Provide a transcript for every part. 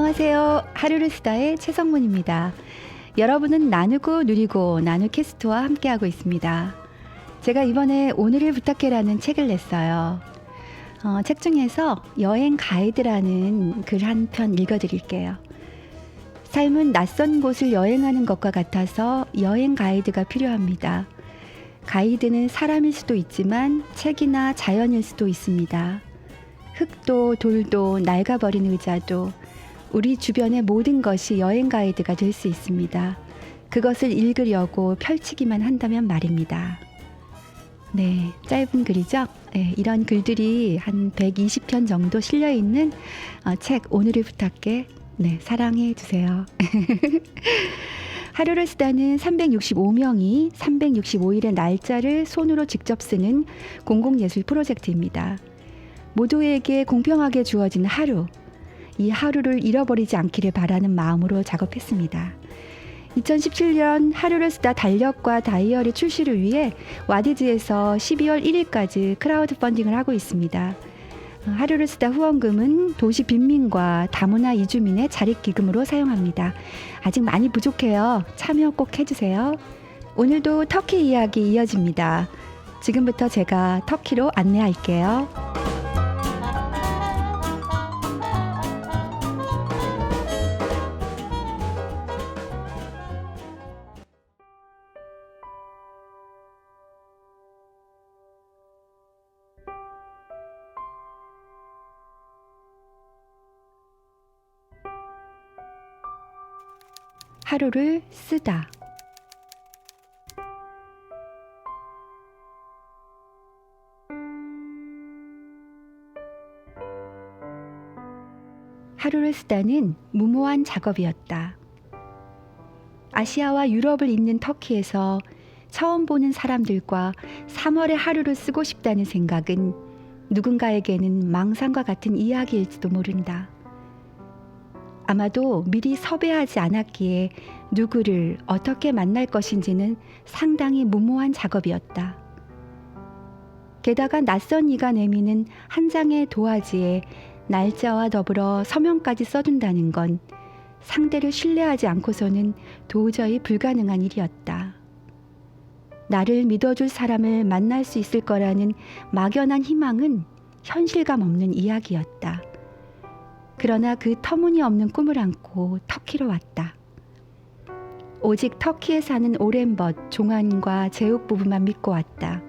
안녕하세요. 하루를 쓰다의 최성문입니다. 여러분은 나누고 누리고 나누캐스트와 함께하고 있습니다. 제가 이번에 오늘을 부탁해라는 책을 냈어요. 책 중에서 여행 가이드라는 글 한 편 읽어드릴게요. 삶은 낯선 곳을 여행하는 것과 같아서 여행 가이드가 필요합니다. 가이드는 사람일 수도 있지만 책이나 자연일 수도 있습니다. 흙도 돌도 낡아버린 의자도 우리 주변의 모든 것이 여행 가이드가 될 수 있습니다. 그것을 읽으려고 펼치기만 한다면 말입니다. 네, 짧은 글이죠? 네, 이런 글들이 한 120편 정도 실려있는 책 오늘을 부탁해. 네, 사랑해 주세요. 하루를 쓰다는 365명이 365일의 날짜를 손으로 직접 쓰는 공공예술 프로젝트입니다. 모두에게 공평하게 주어진 하루, 이 하루를 잃어버리지 않기를 바라는 마음으로 작업했습니다. 2017년 하루를 쓰다 달력과 다이어리 출시를 위해 와디즈에서 12월 1일까지 크라우드 펀딩을 하고 있습니다. 하루를 쓰다 후원금은 도시 빈민과 다문화 이주민의 자립기금으로 사용합니다. 아직 많이 부족해요. 참여 꼭 해주세요. 오늘도 터키 이야기 이어집니다. 지금부터 제가 터키로 안내할게요. 하루를 쓰다. 하루를 쓰다는 무모한 작업이었다. 아시아와 유럽을 잇는 터키에서 처음 보는 사람들과 3월의 하루를 쓰고 싶다는 생각은 누군가에게는 망상과 같은 이야기일지도 모른다. 아마도 미리 섭외하지 않았기에 누구를 어떻게 만날 것인지는 상당히 무모한 작업이었다. 게다가 낯선 이가 내미는 한 장의 도화지에 날짜와 더불어 서명까지 써둔다는 건 상대를 신뢰하지 않고서는 도저히 불가능한 일이었다. 나를 믿어줄 사람을 만날 수 있을 거라는 막연한 희망은 현실감 없는 이야기였다. 그러나 그 터무니없는 꿈을 안고 터키로 왔다. 오직 터키에 사는 오렌벗, 종안과 제욱 부부만 믿고 왔다.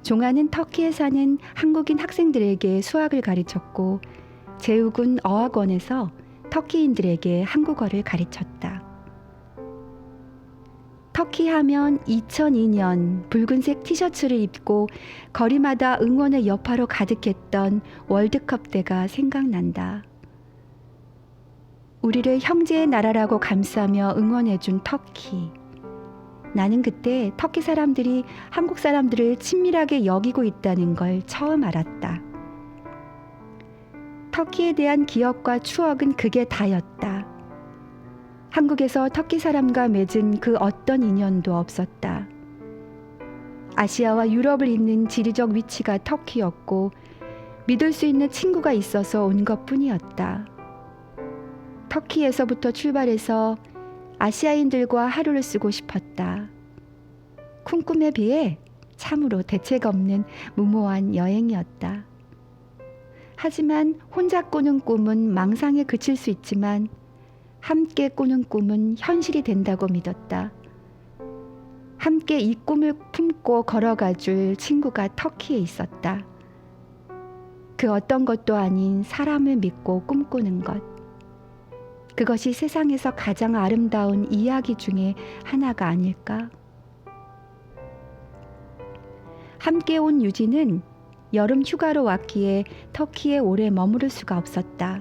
종안은 터키에 사는 한국인 학생들에게 수학을 가르쳤고 제욱은 어학원에서 터키인들에게 한국어를 가르쳤다. 터키 하면 2002년 붉은색 티셔츠를 입고 거리마다 응원의 여파로 가득했던 월드컵 때가 생각난다. 우리를 형제의 나라라고 감싸며 응원해준 터키. 나는 그때 터키 사람들이 한국 사람들을 친밀하게 여기고 있다는 걸 처음 알았다. 터키에 대한 기억과 추억은 그게 다였다. 한국에서 터키 사람과 맺은 그 어떤 인연도 없었다. 아시아와 유럽을 잇는 지리적 위치가 터키였고 믿을 수 있는 친구가 있어서 온 것뿐이었다. 터키에서부터 출발해서 아시아인들과 하루를 쓰고 싶었다. 쿵꿈에 비해 참으로 대책 없는 무모한 여행이었다. 하지만 혼자 꾸는 꿈은 망상에 그칠 수 있지만 함께 꾸는 꿈은 현실이 된다고 믿었다. 함께 이 꿈을 품고 걸어가 줄 친구가 터키에 있었다. 그 어떤 것도 아닌 사람을 믿고 꿈꾸는 것. 그것이 세상에서 가장 아름다운 이야기 중에 하나가 아닐까? 함께 온 유진은 여름 휴가로 왔기에 터키에 오래 머무를 수가 없었다.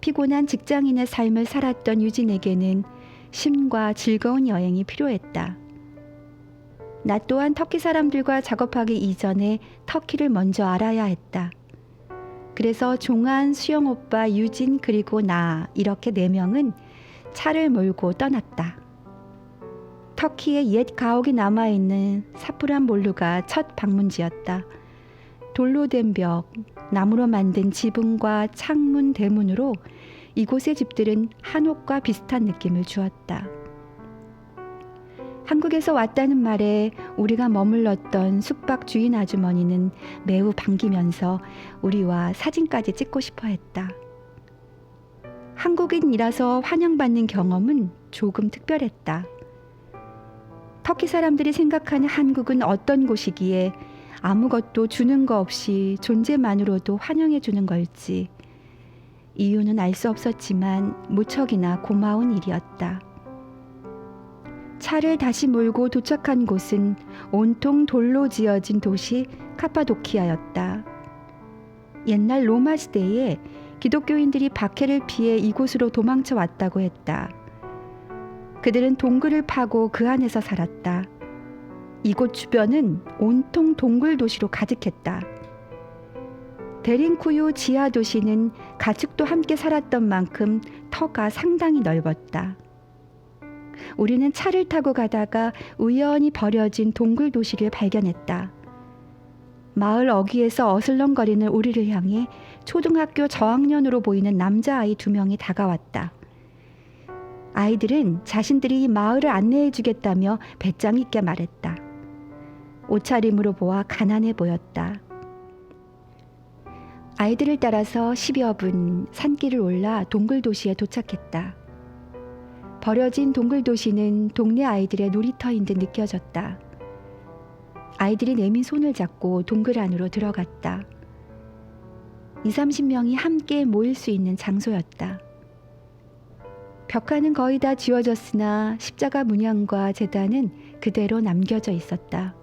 피곤한 직장인의 삶을 살았던 유진에게는 쉼과 즐거운 여행이 필요했다. 나 또한 터키 사람들과 작업하기 이전에 터키를 먼저 알아야 했다. 그래서 종안, 수영 오빠, 유진 그리고 나 이렇게 4명은 차를 몰고 떠났다. 터키의 옛 가옥이 남아있는 사프란볼루가 첫 방문지였다. 돌로 된 벽, 나무로 만든 지붕과 창문, 대문으로 이곳의 집들은 한옥과 비슷한 느낌을 주었다. 한국에서 왔다는 말에 우리가 머물렀던 숙박 주인 아주머니는 매우 반기면서 우리와 사진까지 찍고 싶어 했다. 한국인이라서 환영받는 경험은 조금 특별했다. 터키 사람들이 생각하는 한국은 어떤 곳이기에 아무것도 주는 거 없이 존재만으로도 환영해 주는 걸지. 이유는 알 수 없었지만 무척이나 고마운 일이었다. 차를 다시 몰고 도착한 곳은 온통 돌로 지어진 도시 카파도키아였다. 옛날 로마 시대에 기독교인들이 박해를 피해 이곳으로 도망쳐 왔다고 했다. 그들은 동굴을 파고 그 안에서 살았다. 이곳 주변은 온통 동굴 도시로 가득했다. 데린쿠유 지하 도시는 가축도 함께 살았던 만큼 터가 상당히 넓었다. 우리는 차를 타고 가다가 우연히 버려진 동굴 도시를 발견했다. 마을 어귀에서 어슬렁거리는 우리를 향해 초등학교 저학년으로 보이는 남자아이 2명이 다가왔다. 아이들은 자신들이 이 마을을 안내해 주겠다며 배짱 있게 말했다. 옷차림으로 보아 가난해 보였다. 아이들을 따라서 10여 분 산길을 올라 동굴 도시에 도착했다. 버려진 동굴 도시는 동네 아이들의 놀이터인 듯 느껴졌다. 아이들이 내민 손을 잡고 동굴 안으로 들어갔다. 20-30명이 함께 모일 수 있는 장소였다. 벽화는 거의 다 지워졌으나 십자가 문양과 제단은 그대로 남겨져 있었다.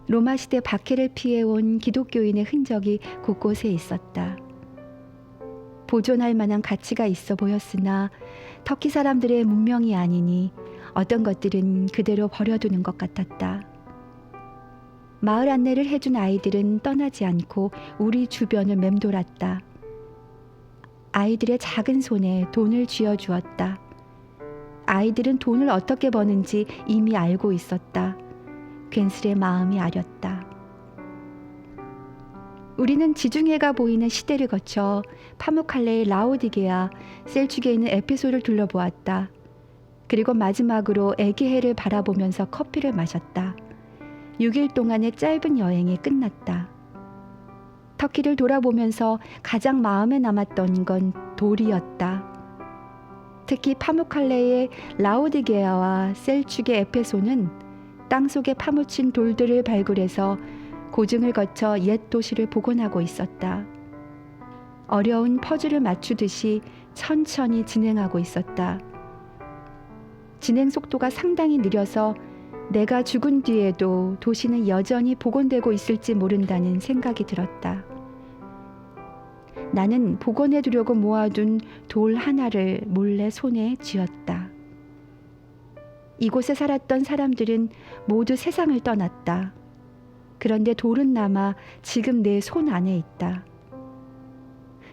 로마 시대 박해를 피해온 기독교인의 흔적이 곳곳에 있었다. 보존할 만한 가치가 있어 보였으나 터키 사람들의 문명이 아니니 어떤 것들은 그대로 버려두는 것 같았다. 마을 안내를 해준 아이들은 떠나지 않고 우리 주변을 맴돌았다. 아이들의 작은 손에 돈을 쥐어주었다. 아이들은 돈을 어떻게 버는지 이미 알고 있었다. 괜스레 마음이 아렸다. 우리는 지중해가 보이는 시대를 거쳐 파무칼레의 라오디게아, 셀축에 있는 에페소를 둘러보았다. 그리고 마지막으로 에게해를 바라보면서 커피를 마셨다. 6일 동안의 짧은 여행이 끝났다. 터키를 돌아보면서 가장 마음에 남았던 건 돌이었다. 특히 파무칼레의 라오디게아와 셀축의 에페소는 땅속에 파묻힌 돌들을 발굴해서 고증을 거쳐 옛 도시를 복원하고 있었다. 어려운 퍼즐을 맞추듯이 천천히 진행하고 있었다. 진행 속도가 상당히 느려서 내가 죽은 뒤에도 도시는 여전히 복원되고 있을지 모른다는 생각이 들었다. 나는 복원해 두려고 모아둔 돌 하나를 몰래 손에 쥐었다. 이곳에 살았던 사람들은 모두 세상을 떠났다. 그런데 돌은 남아 지금 내 손 안에 있다.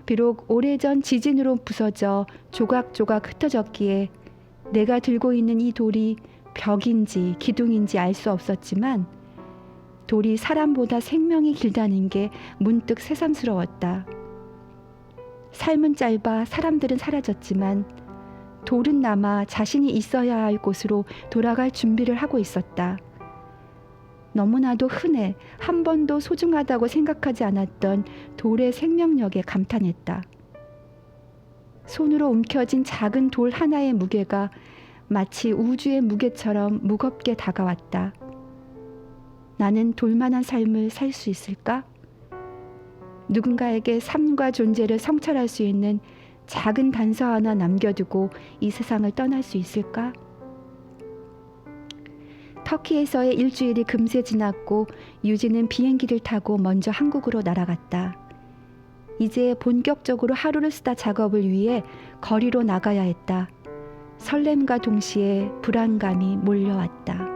비록 오래전 지진으로 부서져 조각조각 흩어졌기에 내가 들고 있는 이 돌이 벽인지 기둥인지 알 수 없었지만 돌이 사람보다 생명이 길다는 게 문득 새삼스러웠다. 삶은 짧아 사람들은 사라졌지만 돌은 남아 자신이 있어야 할 곳으로 돌아갈 준비를 하고 있었다. 너무나도 흔해 한 번도 소중하다고 생각하지 않았던 돌의 생명력에 감탄했다. 손으로 움켜쥔 작은 돌 하나의 무게가 마치 우주의 무게처럼 무겁게 다가왔다. 나는 돌만한 삶을 살 수 있을까? 누군가에게 삶과 존재를 성찰할 수 있는 작은 단서 하나 남겨두고 이 세상을 떠날 수 있을까? 터키에서의 일주일이 금세 지났고 유진은 비행기를 타고 먼저 한국으로 날아갔다. 이제 본격적으로 하루를 쓰다 작업을 위해 거리로 나가야 했다. 설렘과 동시에 불안감이 몰려왔다.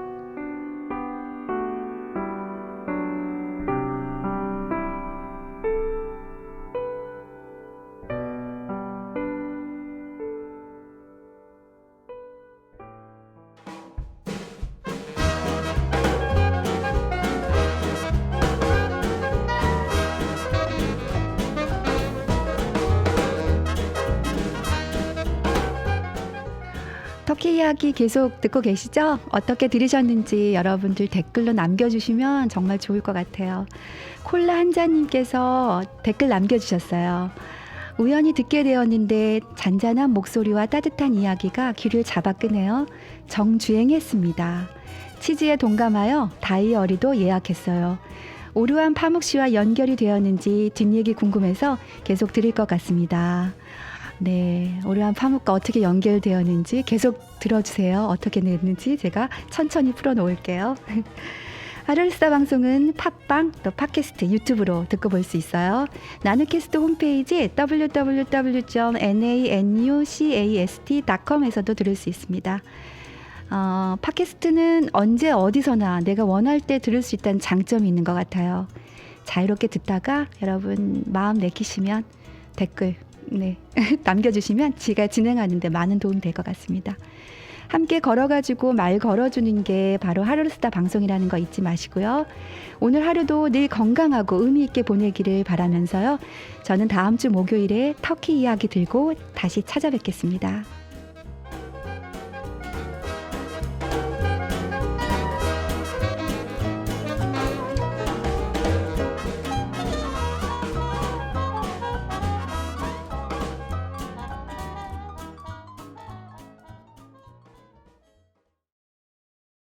터키 이야기 계속 듣고 계시죠? 어떻게 들으셨는지 여러분들 댓글로 남겨주시면 정말 좋을 것 같아요. 콜라 한자님께서 댓글 남겨주셨어요. 우연히 듣게 되었는데 잔잔한 목소리와 따뜻한 이야기가 귀를 잡아 끄네요. 정주행했습니다. 치즈에 동감하여 다이어리도 예약했어요. 오류한 파묵 씨와 연결이 되었는지 뒷얘기 궁금해서 계속 들을 것 같습니다. 네, 오류한 파묵과 어떻게 연결되었는지 계속 들어주세요. 어떻게 됐는지 제가 천천히 풀어놓을게요. 하루스타 방송은 팟빵 또 팟캐스트 유튜브로 듣고 볼 수 있어요. 나누캐스트 홈페이지 www.nanucast.com에서도 들을 수 있습니다. 팟캐스트는 언제 어디서나 내가 원할 때 들을 수 있다는 장점이 있는 것 같아요. 자유롭게 듣다가 여러분 마음 내키시면 댓글 남겨주시면 제가 진행하는 데 많은 도움이 될 것 같습니다. 함께 걸어가지고 말 걸어주는 게 바로 하루스타 방송이라는 거 잊지 마시고요. 오늘 하루도 늘 건강하고 의미 있게 보내기를 바라면서요. 저는 다음 주 목요일에 터키 이야기 들고 다시 찾아뵙겠습니다.